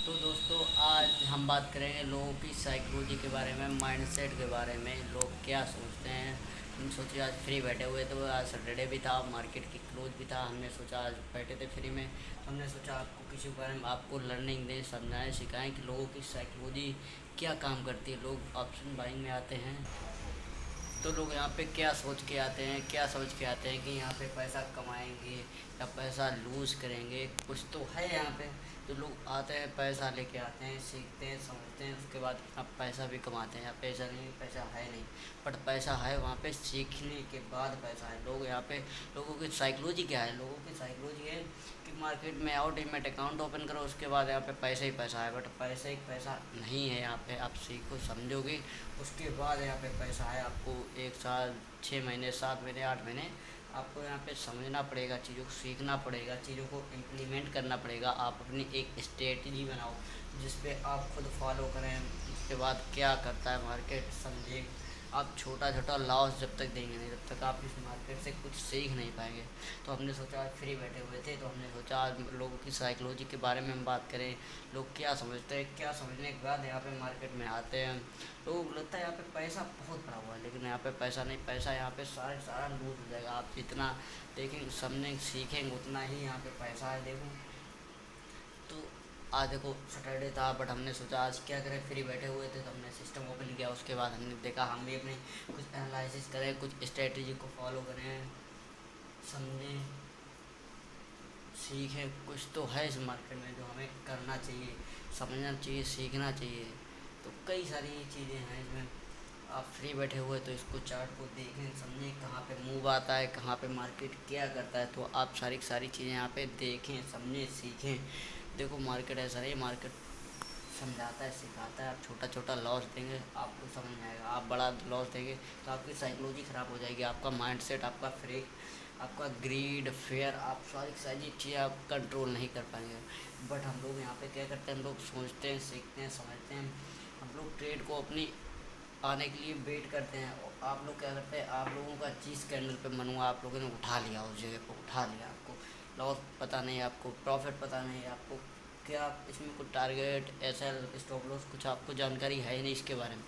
तो दोस्तों आज हम बात करेंगे लोगों की साइकोलॉजी के बारे में, माइंडसेट के बारे में, लोग क्या सोचते हैं। हम सोचे आज फ्री बैठे हुए तो आज सैटरडे भी था, मार्केट की क्लोज भी था। हमने सोचा आज बैठे थे फ्री में, तो हमने सोचा आपको किसी के बारे में आपको लर्निंग दें, समझाएं, सिखाएं कि लोगों की साइकोलॉजी क्या काम करती है। लोग ऑप्शन बाइंग में आते हैं तो लोग यहाँ पे क्या सोच के आते हैं, क्या सोच के आते हैं कि यहाँ पे पैसा कमाएंगे या पैसा लूज़ करेंगे। कुछ तो है यहाँ पे। तो लोग आते हैं, पैसा लेके आते हैं, सीखते हैं, समझते हैं, उसके बाद अपना पैसा भी कमाते हैं। या पैसा नहीं, पैसा है नहीं, बट पैसा है वहाँ पे, सीखने के बाद पैसा है। लोग यहाँ पे, लोगों की साइकोलॉजी क्या है, लोगों की साइकोलॉजी है कि मार्केट में आओ, डीमैट अकाउंट ओपन करो, उसके बाद यहाँ पे पैसा ही पैसा है। बट पैसा ही पैसा नहीं है यहाँ पे। आप सीखो, समझोगे, उसके बाद यहाँ पे पैसा है। आपको 1 साल, 6 महीने, 7 महीने, 8 महीने आपको यहाँ पे समझना पड़ेगा, चीज़ों को सीखना पड़ेगा, चीज़ों को इम्प्लीमेंट करना पड़ेगा। आप अपनी एक स्ट्रेटजी बनाओ जिस पे आप खुद फॉलो करें। उसके बाद क्या करता है मार्केट समझे। आप छोटा छोटा लॉस जब तक देंगे नहीं, तब तक आप इस मार्केट से कुछ सीख नहीं पाएंगे। तो हमने सोचा आज फ्री बैठे हुए थे तो हमने सोचा आज लोगों की साइकोलॉजी के बारे में हम बात करें। लोग क्या समझते हैं, क्या समझने के बाद यहाँ पे मार्केट में आते हैं। लोगों को लगता है यहाँ पे पैसा बहुत पड़ा हुआ है, लेकिन यहाँ पे पैसा नहीं, पैसा यहाँ पे सारा लूज हो जाएगा। आप जितना देखेंगे, समझेंगे, सीखेंगे, उतना ही यहाँ पे पैसा है। देखो तो आज देखो सैटरडे था, बट हमने सोचा आज क्या करें, फ्री बैठे हुए थे तो हमने सिस्टम ओपन किया। उसके बाद हमने देखा हम भी अपने कुछ एनालिसिस करें, कुछ स्ट्रेटजी को फॉलो करें, समझें, सीखें। कुछ तो है इस मार्केट में जो हमें करना चाहिए, समझना चाहिए, सीखना चाहिए। तो कई सारी चीज़ें हैं इसमें। आप फ्री बैठे हुए तो इसको, चार्ट को देखें, समझें कहाँ पे मूव आता है, कहाँ पे मार्केट क्या करता है। तो आप सारी सारी चीज़ें यहाँ पे देखें, समझें, सीखें। देखो मार्केट ऐसा नहीं, मार्केट समझाता है, सिखाता है। आप छोटा छोटा लॉस देंगे आपको समझ में आएगा, आप बड़ा लॉस देंगे तो आपकी साइकोलॉजी ख़राब हो जाएगी, आपका माइंडसेट, आपका फ्रेक, आपका ग्रीड, फेयर, आप सारी सारी चीज़ें आप कंट्रोल नहीं कर पाएंगे। बट हम लोग यहाँ पे क्या करते हैं, हम लोग सोचते हैं, सीखते हैं, समझते हैं। हम लोग ट्रेड को अपनी आने के लिए वेट करते हैं। और आप लोग क्या करते हैं, आप लोगों का 20 कैंडल पे मन हुआ, आप लोगों ने उठा लिया, उस जगह पर उठा लिया। आपको लॉस पता नहीं, आपको प्रॉफिट पता नहीं, आपको क्या इसमें कुछ टारगेट, एसएल, स्टॉप लॉस, कुछ आपको जानकारी है ही नहीं इसके बारे में।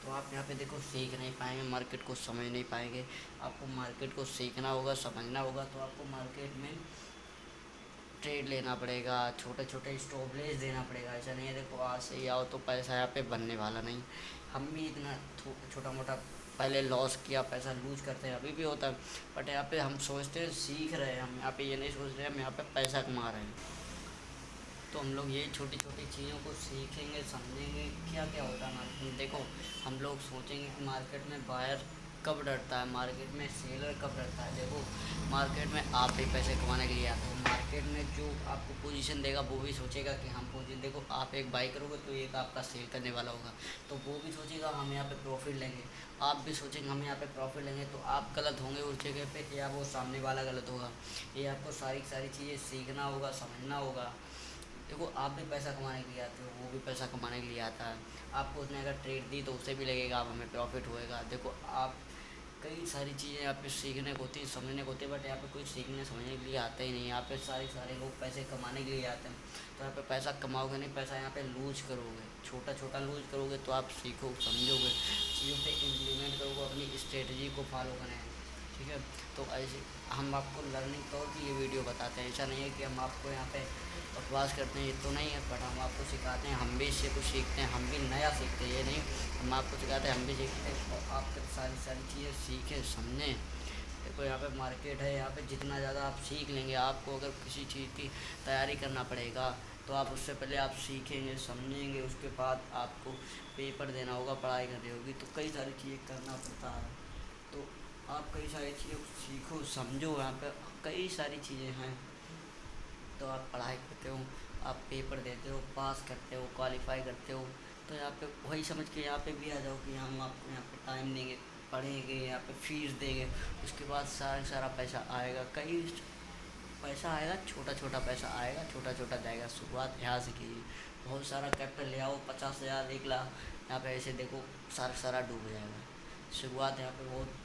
तो आप यहाँ पे देखो सीख नहीं पाएंगे, मार्केट को समझ नहीं पाएंगे। आपको मार्केट को सीखना होगा, समझना होगा। तो आपको मार्केट में ट्रेड लेना पड़ेगा, छोटे छोटे स्टॉपलेस देना पड़ेगा। ऐसा नहीं है देखो आज से ही आओ तो पैसा यहाँ पे बनने वाला नहीं। हम भी इतना छोटा मोटा पहले लॉस किया, पैसा लूज करते हैं, अभी भी होता है। बट यहाँ पे हम सोचते हैं सीख रहे हैं, हम यहाँ पे ये नहीं सोच रहे हम यहाँ पे पैसा कमा रहे हैं। तो हम लोग ये छोटी छोटी चीज़ों को सीखेंगे, समझेंगे क्या क्या होता है मार्केट में। देखो हम लोग सोचेंगे कि मार्केट में बायर कब डरता है, मार्केट में सेलर कब डरता है। देखो मार्केट में आप भी पैसे कमाने के लिए आते हो, मार्केट में जो आपको पोजीशन देगा वो भी सोचेगा कि हम पोजीशन, देखो आप एक बाई करोगे तो एक आपका सेल करने वाला होगा, तो वो भी सोचेगा हम यहाँ पे प्रॉफिट लेंगे। आप भी सोचेंगे हम यहाँ पे प्रॉफिट लेंगे, तो आप गलत होंगे उस जगह पे या वो सामने वाला गलत होगा। ये आपको सारी सारी चीज़ें सीखना होगा, समझना होगा। देखो आप भी पैसा कमाने के लिए आते हो, वो भी पैसा कमाने के लिए आता है। आपको उसने अगर ट्रेड दी तो उससे भी लगेगा अब हमें प्रॉफिट होएगा। देखो आप कई सारी चीज़ें यहाँ पे सीखने को होती है, समझने को होती है। बट यहाँ पे कोई सीखने समझने के लिए आता ही नहीं। यहाँ पे सारे लोग पैसे कमाने के लिए आते हैं। तो यहाँ पे पैसा कमाओगे नहीं, पैसा यहाँ पे लूज करोगे, छोटा छोटा लूज करोगे। तो आप सीखो, समझोगे, चीज़ों पे इम्प्लीमेंट करोगे, अपनी स्ट्रेटजी को फॉलो करें। ठीक है, तो ऐसे हम आपको लर्निंग तौर की ये वीडियो बताते हैं। ऐसा नहीं है कि हम आपको यहाँ पे बकवास करते हैं, ये तो नहीं है। बट हम आपको सिखाते हैं, हम भी इससे कुछ सीखते हैं, हम भी नया सीखते हैं। ये नहीं हम आपको सिखाते हैं, हम भी सीखते हैं और आप तक सारी सारी चीज़ें सीखें, समझें। देखो यहाँ पे मार्केट है, यहाँ पे जितना ज़्यादा आप सीख लेंगे, आपको अगर किसी चीज़ की तैयारी करना पड़ेगा तो आप उससे पहले आप सीखेंगे, समझेंगे, उसके बाद आपको पेपर देना होगा, पढ़ाई करनी होगी, तो कई सारी चीज़ें करना पड़ता है। तो आप कई सारी चीज़ें सीखो, समझो। यहाँ पे कई सारी चीज़ें हैं। तो आप पढ़ाई करते हो, आप पेपर देते हो, पास करते हो, क्वालिफाई करते हो। तो यहाँ पे वही समझ के यहाँ पे भी आ जाओ कि हम आपको यहाँ पे टाइम देंगे, पढ़ेंगे, यहाँ पे फीस देंगे। उसके बाद सारा पैसा आएगा, कई पैसा आएगा, छोटा छोटा पैसा आएगा, छोटा छोटा जाएगा। शुरुआत यहाँ से कीजिए। बहुत सारा कैपिटल ले आओ, 50,000, 1 लाख, यहाँ पे ऐसे देखो सारा डूब जाएगा। शुरुआत यहाँ पे बहुत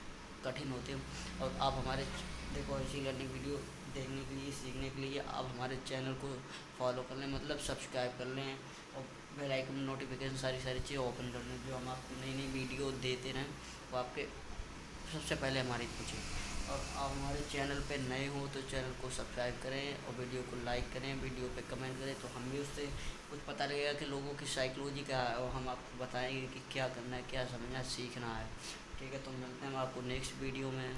कठिन होती है। और आप हमारे देखो ऐसी लर्निंग वीडियो देखने के लिए, सीखने के लिए आप हमारे चैनल को फॉलो कर लें, मतलब सब्सक्राइब कर लें, और बेल आइकन नोटिफिकेशन सारी चीज़ें ओपन कर लें, जो हम आपको नई नई वीडियो देते रहें वो आपके सबसे पहले हमारी पहुँचे। और आप हमारे चैनल पे नए हो तो चैनल को सब्सक्राइब करें और वीडियो को लाइक करें, वीडियो पे कमेंट करें, तो हम भी उससे कुछ पता लगेगा कि लोगों की साइकोलॉजी क्या है, और हम आपको बताएंगे कि क्या करना है, क्या समझना है, सीखना है। ठीक है, तो मिलते हैं हम आपको नेक्स्ट वीडियो में।